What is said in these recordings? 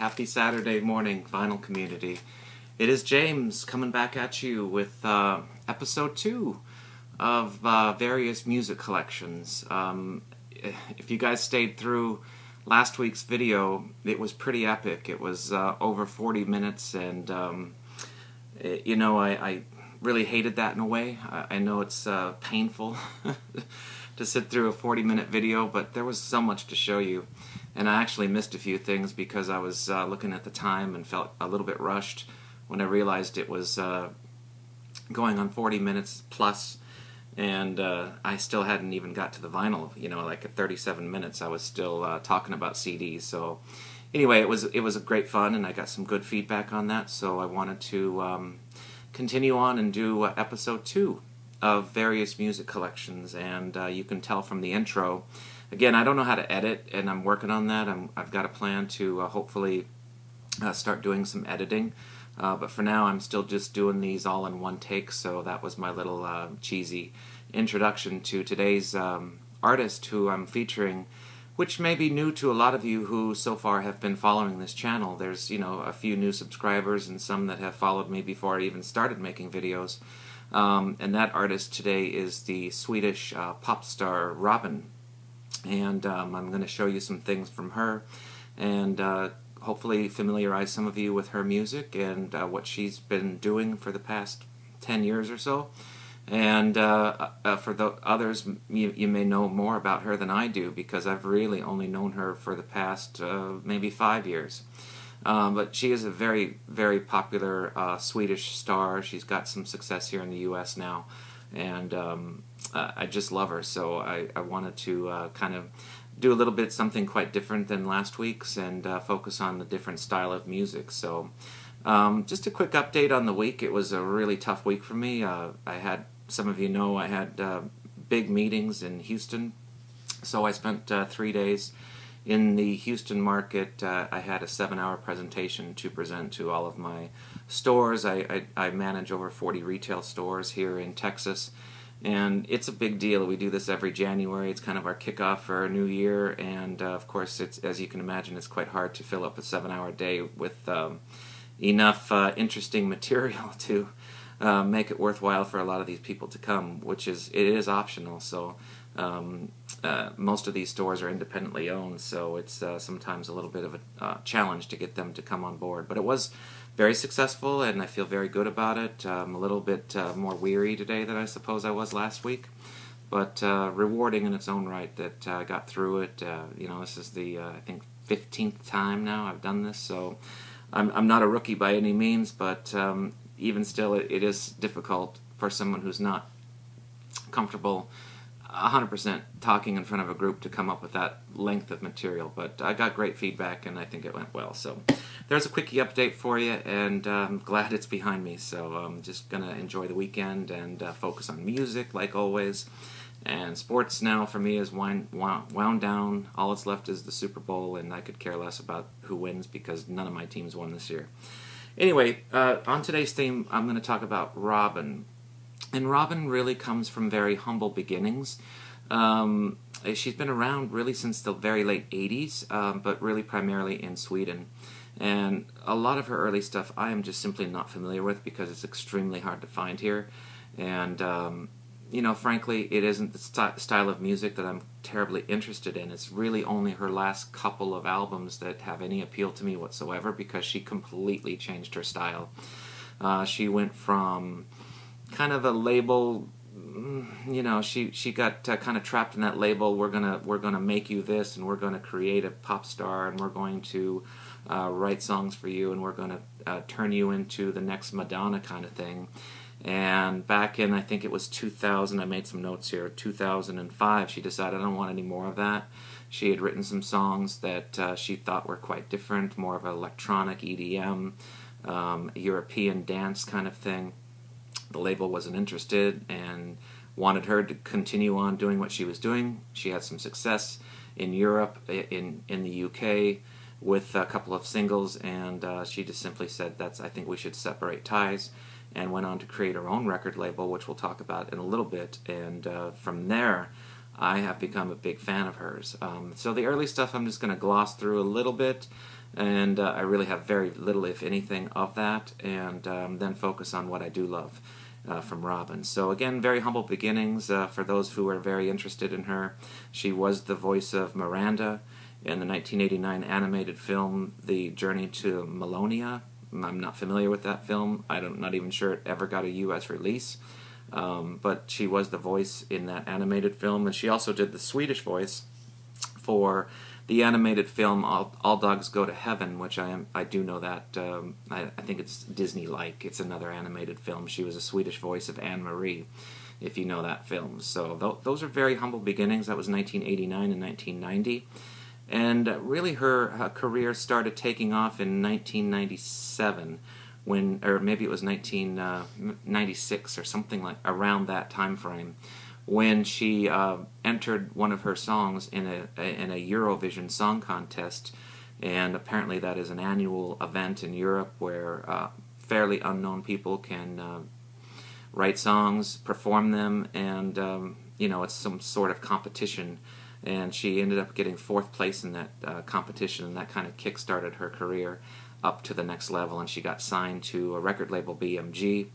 Happy Saturday morning, vinyl community. It is James coming back at you with episode 2 of various music collections. If you guys stayed through last week's video, it was pretty epic. It was over 40 minutes, and I really hated that in a way. I know it's painful to sit through a 40-minute video, but there was so much to show you. And I actually missed a few things because I was looking at the time and felt a little bit rushed when I realized it was going on 40 minutes plus, and I still hadn't even got to the vinyl. Like at 37 minutes I was still talking about CDs. So anyway, it was a great fun, and I got some good feedback on that, so I wanted to continue on and do episode 2 of various music collections. And you can tell from the intro, again, I don't know how to edit, and I'm working on that. I've got a plan to hopefully start doing some editing, but for now I'm still just doing these all in one take. So that was my little cheesy introduction to today's artist who I'm featuring, which may be new to a lot of you who so far have been following this channel. There's a few new subscribers and some that have followed me before I even started making videos. And that artist today is the Swedish pop star Robyn. And I'm going to show you some things from her, and hopefully familiarize some of you with her music and what she's been doing for the past 10 years or so. And for the others, you may know more about her than I do, because I've really only known her for the past maybe 5 years. But she is a very, very popular Swedish star. She's got some success here in the U.S. now, and I just love her. So I wanted to kind of do a little bit something quite different than last week's, and focus on the different style of music. So just a quick update on the week. It was a really tough week for me. I had, some of you know, I had big meetings in Houston. So I spent 3 days in the Houston market. I had a 7-hour presentation to present to all of my stores. I manage over 40 retail stores here in Texas, and it's a big deal. We do this every January. It's kind of our kickoff for our new year, and of course, it's, as you can imagine, it's quite hard to fill up a 7-hour day with enough interesting material to make it worthwhile for a lot of these people to come, which it is optional. So most of these stores are independently owned, so it's sometimes a little bit of a challenge to get them to come on board. But it was very successful, and I feel very good about it. I'm a little bit more weary today than I suppose I was last week, but rewarding in its own right that I got through it. This is the I think 15th time now I've done this, so I'm not a rookie by any means, but even still, it is difficult for someone who's not comfortable 100% talking in front of a group to come up with that length of material. But I got great feedback, and I think it went well. So there's a quickie update for you, and I'm glad it's behind me. So I'm just going to enjoy the weekend and focus on music like always. And sports now for me is wound down. All that's left is the Super Bowl, and I could care less about who wins because none of my teams won this year. Anyway, on today's theme, I'm going to talk about Robyn. And Robyn really comes from very humble beginnings. She's been around really since the very late 80s, but really primarily in Sweden. And a lot of her early stuff I am just simply not familiar with because it's extremely hard to find here. And, frankly, it isn't the style of music that I'm terribly interested in. It's really only her last couple of albums that have any appeal to me whatsoever, because she completely changed her style. She went from kind of a label, she got kind of trapped in that label. We're gonna make you this, and we're gonna create a pop star, and we're going to write songs for you, and we're gonna turn you into the next Madonna kind of thing. And back in, I think it was 2000, I made some notes here, 2005, she decided I don't want any more of that. She had written some songs that she thought were quite different, more of an electronic EDM, European dance kind of thing. The label wasn't interested and wanted her to continue on doing what she was doing. She had some success in Europe, in the UK, with a couple of singles, and she just simply said, I think we should separate ties, and went on to create her own record label, which we'll talk about in a little bit. And from there, I have become a big fan of hers. So the early stuff I'm just going to gloss through a little bit. and I really have very little, if anything, of that, and then focus on what I do love from Robyn. So again, very humble beginnings for those who are very interested in her. She was the voice of Miranda in the 1989 animated film The Journey to Melonia. I'm not familiar with that film. I'm not even sure it ever got a U.S. release. But she was the voice in that animated film, and she also did the Swedish voice for the animated film All Dogs Go to Heaven, which I do know that. I think it's Disney-like. It's another animated film. She was a Swedish voice of Anne-Marie, if you know that film. So those are very humble beginnings. That was 1989 and 1990. And really her career started taking off in 1997, or maybe it was 1996 or something like around that time frame, when she entered one of her songs in a Eurovision Song Contest, and apparently that is an annual event in Europe where fairly unknown people can write songs, perform them, and it's some sort of competition. And she ended up getting 4th place in that competition, and that kind of kick-started her career up to the next level, and she got signed to a record label, BMG,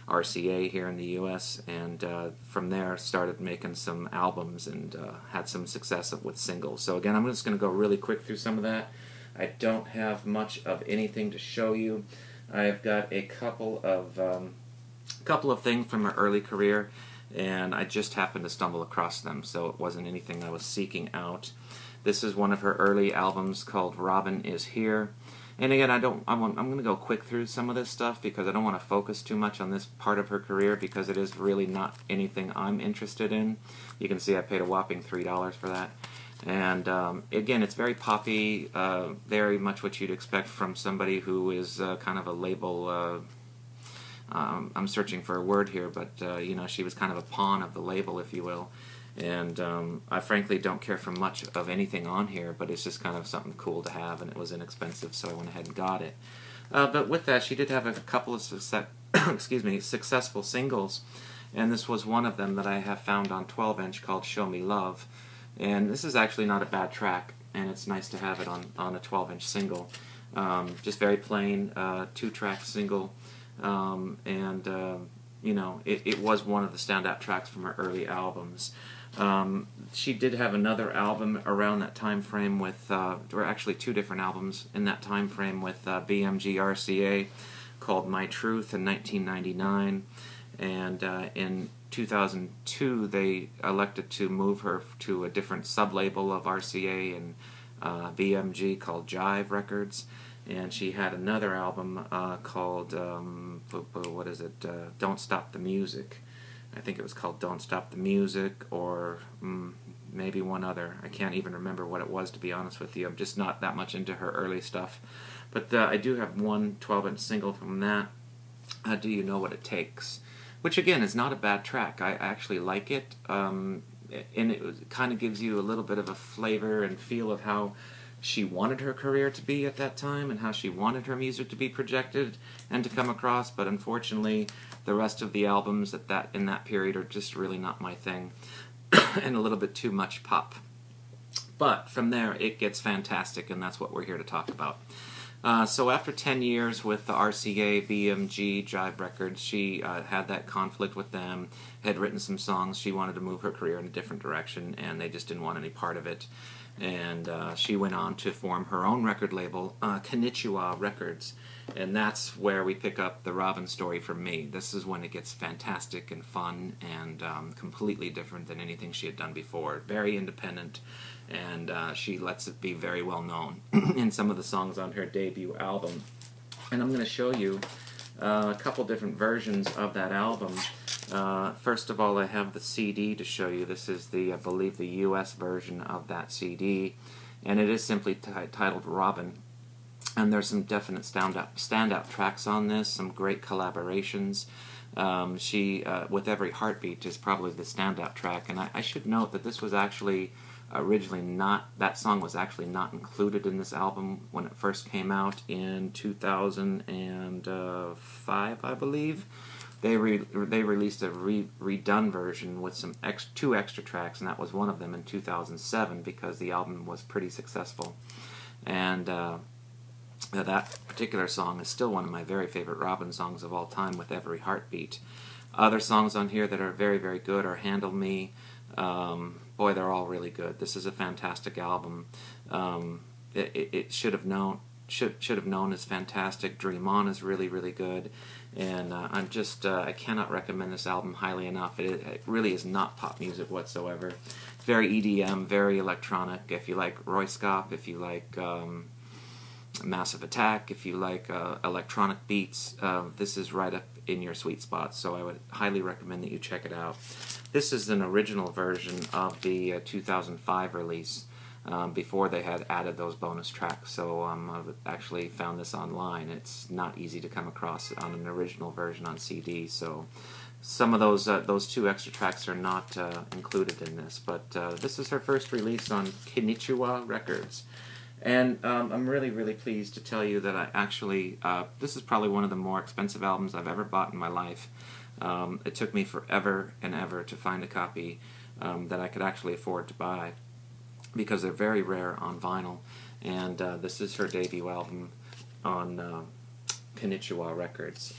RCA here in the U.S., and from there started making some albums and had some success with singles. So again, I'm just going to go really quick through some of that. I don't have much of anything to show you. I've got a couple of things from her early career, and I just happened to stumble across them, so it wasn't anything I was seeking out. This is one of her early albums called Robyn Is Here. And again, I'm going to go quick through some of this stuff because I don't want to focus too much on this part of her career because it is really not anything I'm interested in. You can see I paid a whopping $3 for that. And again, it's very poppy, very much what you'd expect from somebody who is kind of a label. I'm searching for a word here, but she was kind of a pawn of the label, if you will. And I frankly don't care for much of anything on here, but it's just kind of something cool to have, and it was inexpensive, so I went ahead and got it. But with that, she did have a couple of successful singles, and this was one of them that I have found on 12-inch called Show Me Love. And this is actually not a bad track, and it's nice to have it on a 12-inch single. Just very plain, 2-track single, it was one of the standout tracks from her early albums. She did have another album around that time frame with, or actually 2 different albums in that time frame with BMG RCA called My Truth in 1999, and in 2002 they elected to move her to a different sub-label of RCA and BMG called Jive Records, and she had another album called, Don't Stop the Music. I think it was called Don't Stop the Music, or maybe one other. I can't even remember what it was, to be honest with you. I'm just not that much into her early stuff. But I do have one 12-inch single from that, Do You Know What It Takes? Which, again, is not a bad track. I actually like it, and it kind of gives you a little bit of a flavor and feel of how she wanted her career to be at that time and how she wanted her music to be projected and to come across, but unfortunately the rest of the albums in that period are just really not my thing and a little bit too much pop. But from there it gets fantastic, and that's what we're here to talk about. So after 10 years with the RCA, BMG, Jive Records, she had that conflict with them, had written some songs. She wanted to move her career in a different direction, and they just didn't want any part of it. And she went on to form her own record label, Konichiwa Records, and that's where we pick up the Robyn story for me. This is when it gets fantastic and fun and completely different than anything she had done before. Very independent, and she lets it be very well known in some of the songs on her debut album. And I'm going to show you a couple different versions of that album. First of all, I have the CD to show you. This is I believe the US version of that CD, and it is simply titled Robyn. And there's some definite standout tracks on this, some great collaborations. She, With Every Heartbeat, is probably the standout track, and I should note that this was actually that song was actually not included in this album when it first came out in 2005, I believe. They released a redone version with some 2 extra tracks, and that was one of them in 2007 because the album was pretty successful. And That particular song is still one of my very favorite Robyn songs of all time, With Every Heartbeat. Other songs on here that are very, very good are Handle Me. Boy, they're all really good. This is a fantastic album. It should have known is fantastic. Dream On is really, really good. And I cannot recommend this album highly enough. It really is not pop music whatsoever. Very EDM, very electronic. If you like Royskop, if you like Massive Attack, if you like electronic beats, this is right up in your sweet spot, so I would highly recommend that you check it out. This is an original version of the 2005 release, before they had added those bonus tracks, so I've actually found this online. It's not easy to come across it on an original version on CD, so some of those 2 extra tracks are not included in this, but this is her first release on Konichiwa Records. And I'm really, really pleased to tell you that I actually, this is probably one of the more expensive albums I've ever bought in my life. It took me forever and ever to find a copy that I could actually afford to buy, because they're very rare on vinyl. And this is her debut album on Konichiwa Records.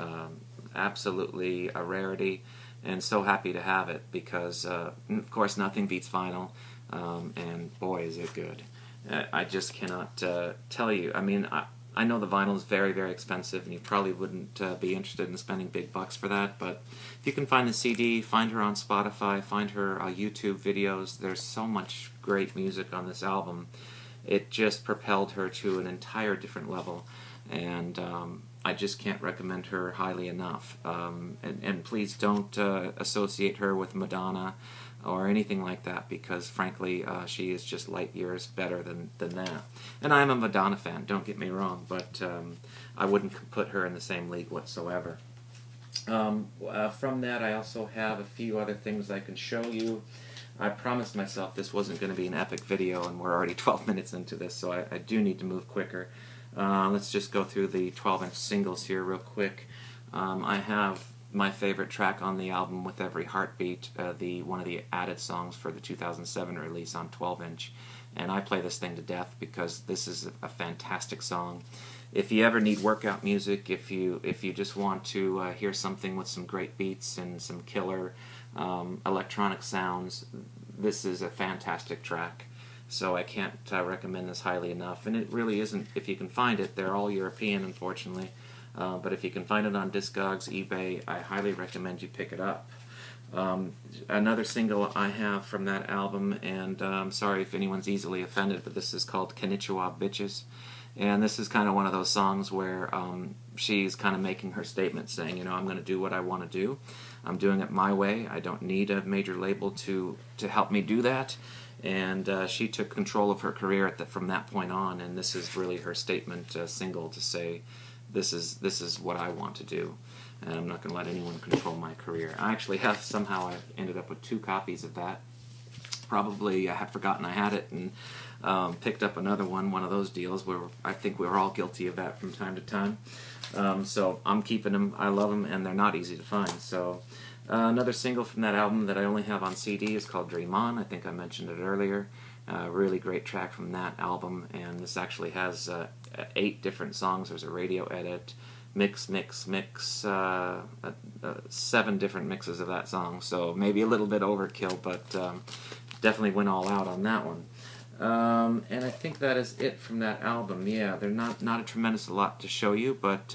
Absolutely a rarity, and so happy to have it, because, of course, nothing beats vinyl, and boy, is it good. I just cannot tell you. I mean, I know the vinyl is very, very expensive, and you probably wouldn't be interested in spending big bucks for that, but if you can find the CD, find her on Spotify, find her YouTube videos, there's so much great music on this album. It just propelled her to an entire different level, and I just can't recommend her highly enough. And please don't associate her with Madonna or anything like that, because frankly she is just light years better than that. And I'm a Madonna fan, don't get me wrong, but I wouldn't put her in the same league whatsoever. From that, I also have a few other things I can show you. I promised myself this wasn't going to be an epic video, and we're already 12 minutes into this, so I do need to move quicker. Let's just go through the 12-inch singles here real quick. I have my favorite track on the album, With Every Heartbeat, one of the added songs for the 2007 release on 12-inch. And I play this thing to death because this is a fantastic song. If you ever need workout music, if you just want to hear something with some great beats and some killer electronic sounds, this is a fantastic track. So I can't recommend this highly enough. And it really isn't, if you can find it, they're all European, unfortunately. But if you can find it on Discogs, eBay, I highly recommend you pick it up. Another single I have from that album, and I'm sorry if anyone's easily offended, but this is called Konichiwa Bitches. And this is kind of one of those songs where she's kind of making her statement, saying, you know, I'm going to do what I want to do. I'm doing it my way. I don't need a major label to help me do that. And she took control of her career from that point on, and this is really her statement single to say, this is what I want to do, and I'm not going to let anyone control my career. I actually have, somehow I ended up with 2 copies of that. Probably I had forgotten I had it, and picked up another one of those deals where I think we're all guilty of that from time to time. So I'm keeping them. I love them, and they're not easy to find. So another single from that album that I only have on CD is called Dream On. I think I mentioned it earlier. Really great track from that album, and this actually has 8 different songs. There's a radio edit, mix, 7 different mixes of that song, so maybe a little bit overkill, but definitely went all out on that one. And I think that is it from that album. Yeah, they're not a tremendous lot to show you, but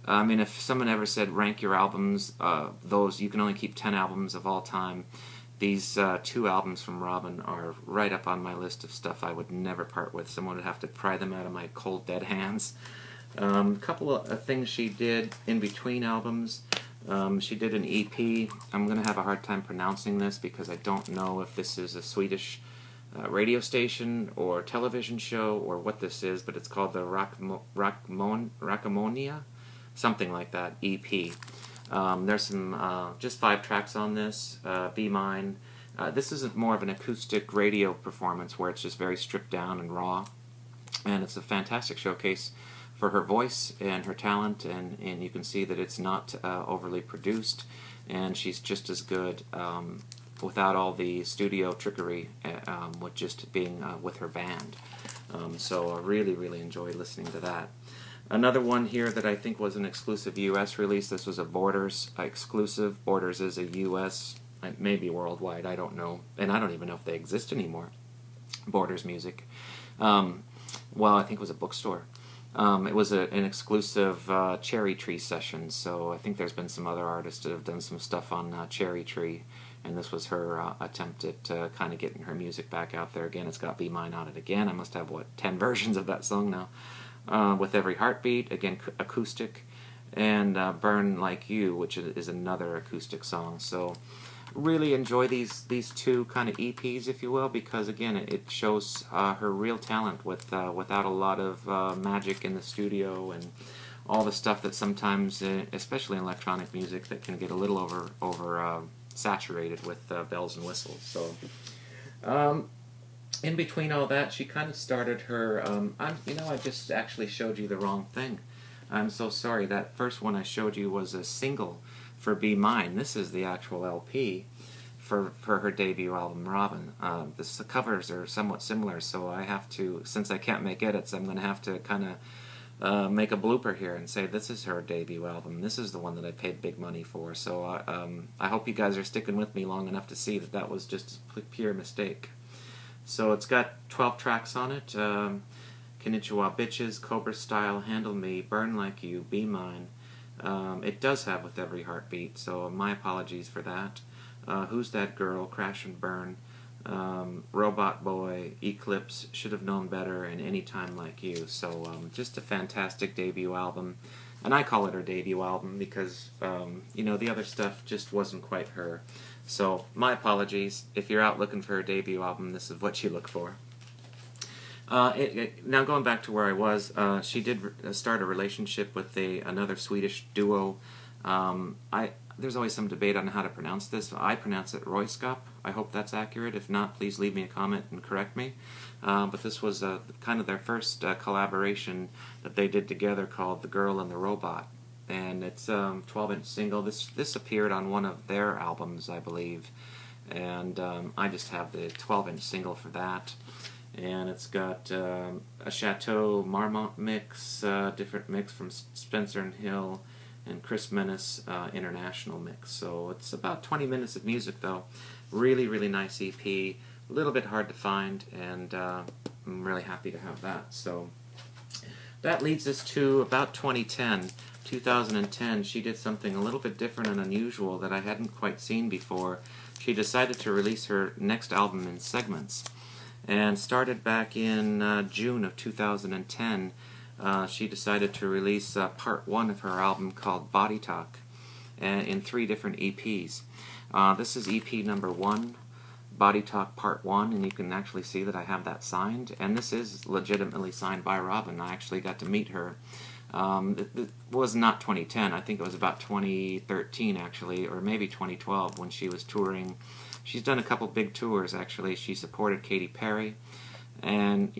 I mean, if someone ever said rank your albums, those you can only keep 10 albums of all time, these 2 albums from Robyn are right up on my list of stuff I would never part with. Someone would have to pry them out of my cold, dead hands. A couple of things she did in between albums. She did an EP. I'm going to have a hard time pronouncing this because I don't know if this is a Swedish radio station or television show or what this is, but it's called the Rakamonia, something like that, EP. There's some just 5 tracks on this. Be Mine. This isn't more of an acoustic radio performance where it's just very stripped down and raw, and it's a fantastic showcase for her voice and her talent, and you can see that it's not overly produced, and she's just as good without all the studio trickery with just being with her band. So I really, really enjoyed listening to that. Another one here that I think was an exclusive U.S. release. This was a Borders exclusive. Borders is a U.S., maybe worldwide, I don't know. And I don't even know if they exist anymore. Borders Music. Well, I think it was a bookstore. It was an exclusive Cherry Tree session, so I think there's been some other artists that have done some stuff on Cherry Tree, and this was her attempt at kind of getting her music back out there again. It's got Be Mine on it again. I must have, 10 versions of that song now. With Every Heartbeat, again, acoustic, and Burn Like You, which is another acoustic song. So really enjoy these two kind of EPs, if you will, because again it shows her real talent without a lot of magic in the studio and all the stuff that sometimes, especially in electronic music, that can get a little over saturated with bells and whistles. So in between all that, she kind of started her. I just actually showed you the wrong thing. I'm so sorry. That first one I showed you was a single for Be Mine. This is the actual LP for her debut album, Robyn. The covers are somewhat similar, so I have to, since I can't make edits, I'm going to have to kind of make a blooper here and say this is her debut album. This is the one that I paid big money for. So I hope you guys are sticking with me long enough to see that that was just a pure mistake. So it's got 12 tracks on it. Konichiwa Bitches, Cobra Style, Handle Me, Burn Like You, Be Mine. It does have With Every Heartbeat, so my apologies for that. Who's That Girl, Crash and Burn, Robot Boy, Eclipse, Should Have Known Better, and Anytime Like You. So just a fantastic debut album. And I call it her debut album because, the other stuff just wasn't quite her. So my apologies. If you're out looking for her debut album, this is what you look for. Now going back to where I was, she did start a relationship with another Swedish duo. There's always some debate on how to pronounce this. I pronounce it Royskap. I hope that's accurate. If not, please leave me a comment and correct me. But this was kind of their first collaboration that they did together called The Girl and the Robot. And it's a 12-inch single. This appeared on one of their albums, I believe. And I just have the 12-inch single for that. And it's got a Chateau Marmont mix, different mix from Spencer and Hill, and Chris Menace international mix. So it's about 20 minutes of music, though. Really, really nice EP. A little bit hard to find, and I'm really happy to have that. So that leads us to about 2010. 2010, she did something a little bit different and unusual that I hadn't quite seen before. She decided to release her next album in segments. And started back in June of 2010, she decided to release part 1 of her album called Body Talk in 3 different EPs. This is EP number 1, Body Talk Part 1, and you can actually see that I have that signed. And this is legitimately signed by Robyn. I actually got to meet her. It was not 2010, I think it was about 2013 actually, or maybe 2012 when she was touring. She's done a couple big tours, actually. She supported Katy Perry, and,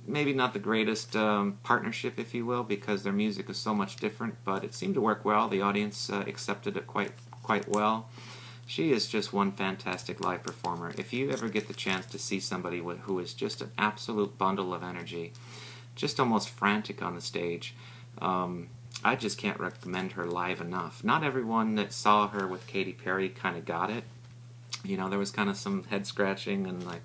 maybe not the greatest partnership, if you will, because their music is so much different, but it seemed to work well. The audience accepted it quite well. She is just one fantastic live performer. If you ever get the chance to see somebody who is just an absolute bundle of energy, just almost frantic on the stage, I just can't recommend her live enough. Not everyone that saw her with Katy Perry kind of got it. There was kind of some head scratching and like,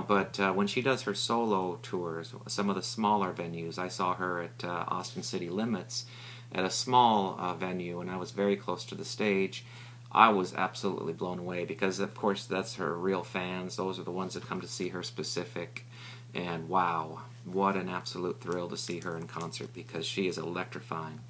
but when she does her solo tours, some of the smaller venues, I saw her at Austin City Limits at a small venue, and I was very close to the stage. I was absolutely blown away because, of course, that's her real fans. Those are the ones that come to see her specific. And wow, what an absolute thrill to see her in concert because she is electrifying.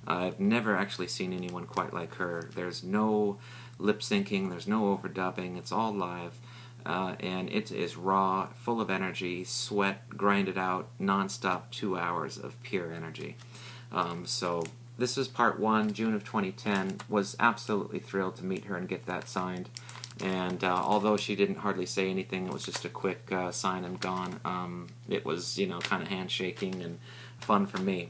I've never actually seen anyone quite like her. There's no lip syncing, there's no overdubbing, it's all live, and it is raw, full of energy, sweat, grinded out, non-stop 2 hours of pure energy. So this is part 1, June of 2010. Was absolutely thrilled to meet her and get that signed. And although she didn't hardly say anything, it was just a quick sign and gone. It was, kind of handshaking and fun for me.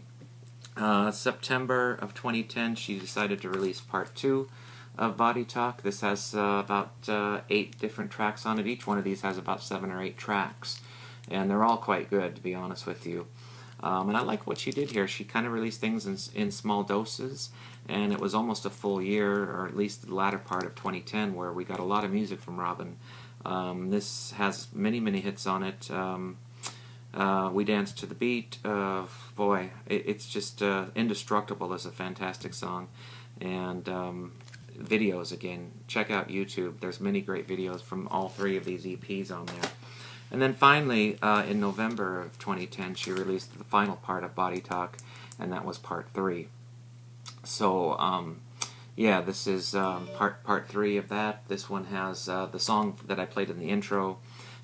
September of 2010, she decided to release part 2 of Body Talk. This has about 8 different tracks on it. Each one of these has about 7 or 8 tracks. and they're all quite good, to be honest with you. And I like what she did here. She kind of released things in small doses, and it was almost a full year, or at least the latter part of 2010, where we got a lot of music from Robyn. This has many, many hits on it. We Dance to the Beat. Boy, it's just Indestructible is a fantastic song. And videos, again, check out YouTube. There's many great videos from all three of these EPs on there. And then finally, in November of 2010, she released the final part of Body Talk, and that was part 3. So, yeah, this is part 3 of that. This one has the song that I played in the intro,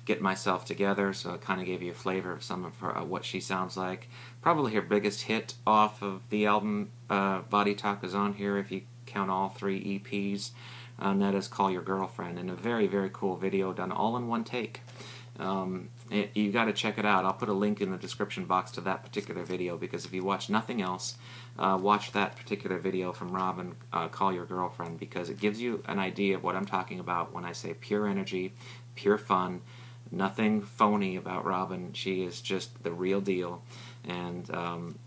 Get Myself Together, so it kind of gave you a flavor of some of her, what she sounds like. Probably her biggest hit off of the album, Body Talk, is on here if you count all 3 EPs, and that is Call Your Girlfriend, and a very, very cool video done all in one take. You got to check it out. I'll put a link in the description box to that particular video, because if you watch nothing else, watch that particular video from Robyn, Call Your Girlfriend, because it gives you an idea of what I'm talking about when I say pure energy, pure fun, nothing phony about Robyn. She is just the real deal, and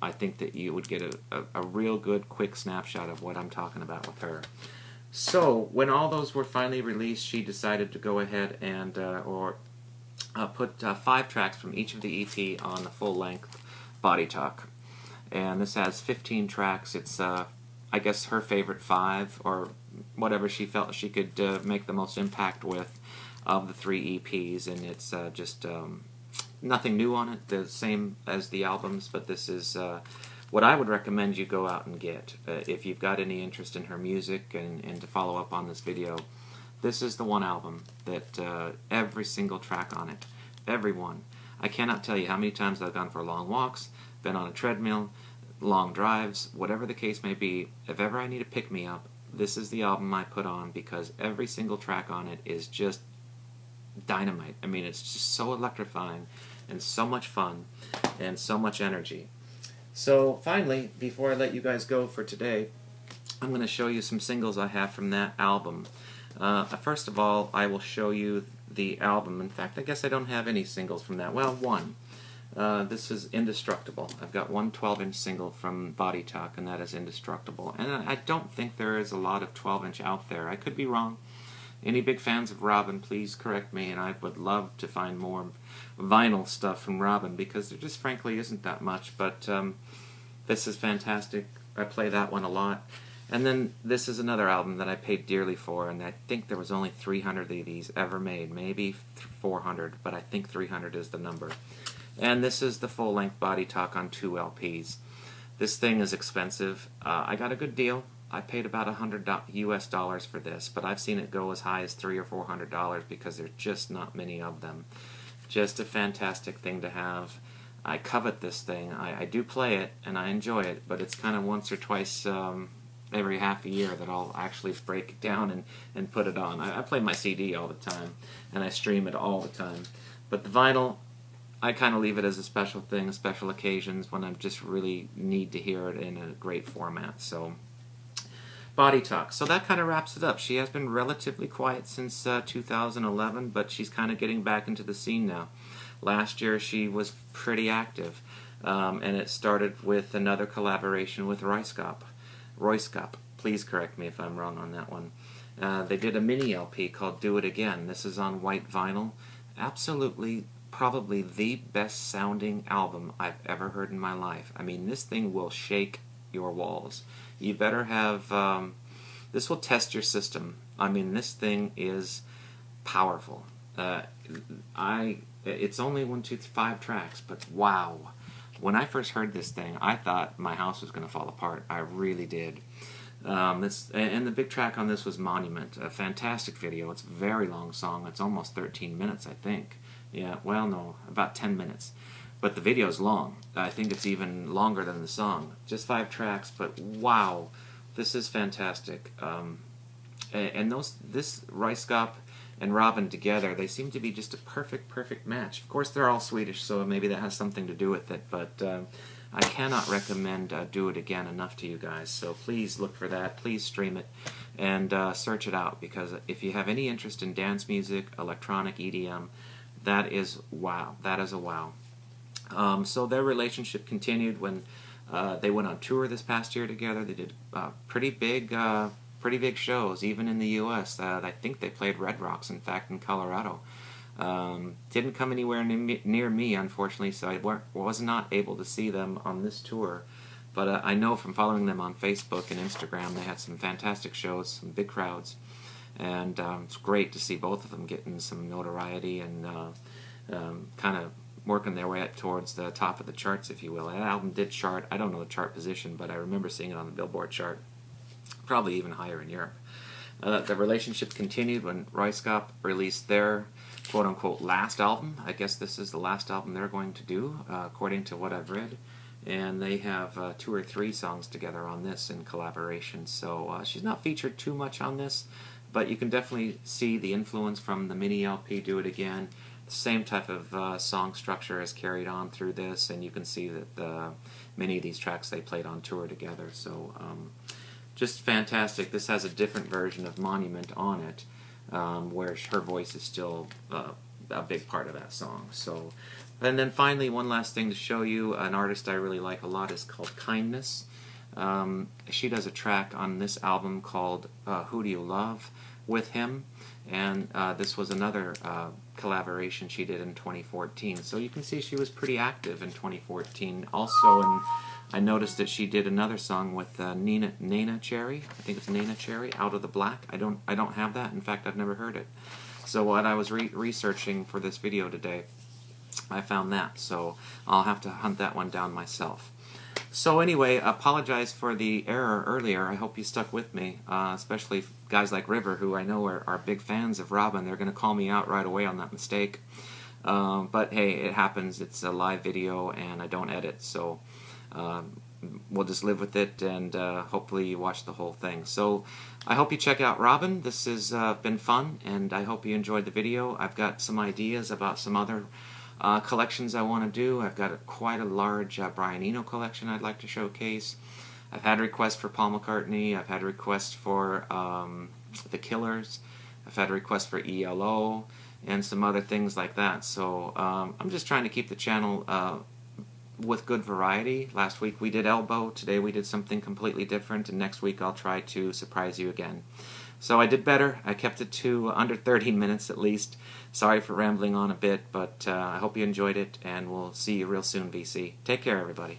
I think that you would get a real good quick snapshot of what I'm talking about with her. So when all those were finally released, she decided to go ahead and put 5 tracks from each of the EP on the full-length Body Talk. And this has 15 tracks. It's, I guess, her favorite 5, or whatever she felt she could make the most impact with of the 3 EPs. And it's just nothing new on it, the same as the albums, but this is what I would recommend you go out and get. If you've got any interest in her music and to follow up on this video, this is the one album that every single track on it, every one. I cannot tell you how many times I've gone for long walks, been on a treadmill, long drives, whatever the case may be. If ever I need a pick-me-up, this is the album I put on, because every single track on it is just dynamite. I mean, it's just so electrifying and so much fun and so much energy. So finally, before I let you guys go for today, I'm going to show you some singles I have from that album. First of all, I will show you the album. In fact, I guess I don't have any singles from that. Well, one. This is Indestructible. I've got one 12-inch single from Body Talk, and that is Indestructible. And I don't think there is a lot of 12-inch out there. I could be wrong. Any big fans of Robyn, please correct me, and I would love to find more vinyl stuff from Robyn, because there just frankly isn't that much. But this is fantastic. I play that one a lot. And then this is another album that I paid dearly for, and I think there was only 300 of these ever made, maybe 400, but I think 300 is the number. And this is the full-length Body Talk on 2 LPs. This thing is expensive. I got a good deal. I paid about $100 US for this, but I've seen it go as high as $300 or $400 because there's just not many of them. Just a fantastic thing to have. I covet this thing. I do play it, and I enjoy it, but it's kind of once or twice every half a year that I'll actually break it down and put it on. I play my CD all the time, and I stream it all the time. But the vinyl, I kind of leave it as a special thing, special occasions when I just really need to hear it in a great format. So, Body Talk. So that kind of wraps it up. She has been relatively quiet since 2011, but she's kind of getting back into the scene now. Last year she was pretty active, and it started with another collaboration with Royskop. Please correct me if I'm wrong on that one. They did a mini LP called Do It Again. This is on white vinyl. Absolutely, probably the best sounding album I've ever heard in my life. I mean, this thing will shake your walls. You better have, this will test your system. I mean, this thing is powerful. It's only 5 tracks, but wow. When I first heard this thing, I thought my house was going to fall apart. I really did. And the big track on this was Monument. A fantastic video. It's a very long song. It's almost 13 minutes, I think. Yeah, well, no, about 10 minutes. But the video's long. I think it's even longer than the song. Just 5 tracks, but wow. This is fantastic. And this Royskop and Robyn together, they seem to be just a perfect match. Of course, they're all Swedish, so maybe that has something to do with it, but I cannot recommend Do It Again enough to you guys, so please look for that, please stream it, and search it out, because if you have any interest in dance music, electronic, EDM, that is wow. That is a wow. So their relationship continued when they went on tour this past year together. They did pretty big shows, even in the U.S. I think they played Red Rocks, in fact, in Colorado. Didn't come anywhere near me, unfortunately, so I was not able to see them on this tour. But I know from following them on Facebook and Instagram, they had some fantastic shows, some big crowds, and it's great to see both of them getting some notoriety and kind of working their way up towards the top of the charts, if you will. That album did chart. I don't know the chart position, but I remember seeing it on the Billboard chart, probably even higher in Europe. The relationship continued when Royskop released their quote-unquote last album. I guess this is the last album they're going to do, according to what I've read. And they have 2 or 3 songs together on this in collaboration. So she's not featured too much on this, but you can definitely see the influence from the mini LP, Do It Again. The same type of song structure is carried on through this, and you can see that many of these tracks they played on tour together. So just fantastic. This has a different version of Monument on it, where her voice is still a big part of that song. So, and then finally, one last thing to show you, an artist I really like a lot is called Kindness. She does a track on this album called Who Do You Love with him, and this was another collaboration she did in 2014. So you can see she was pretty active in 2014. Also, I noticed that she did another song with Nena Cherry. I think it's Nena Cherry, Out of the Black. I don't have that. In fact, I've never heard it. So when I was researching for this video today, I found that. So I'll have to hunt that one down myself. So anyway, apologize for the error earlier. I hope you stuck with me, especially guys like River, who I know are big fans of Robyn. They're going to call me out right away on that mistake. But hey, it happens. It's a live video, and I don't edit, so we'll just live with it, and hopefully you watch the whole thing. So I hope you check out Robyn. This has been fun, and I hope you enjoyed the video. I've got some ideas about some other collections I want to do. I've got quite a large Brian Eno collection I'd like to showcase. I've had requests for Paul McCartney. I've had requests for The Killers. I've had requests for ELO and some other things like that. So I'm just trying to keep the channel with good variety. Last week we did Elbow. Today we did something completely different, and next week I'll try to surprise you again. So I did better. I kept it to under 30 minutes at least. Sorry for rambling on a bit, but I hope you enjoyed it, and we'll see you real soon, VC. Take care, everybody.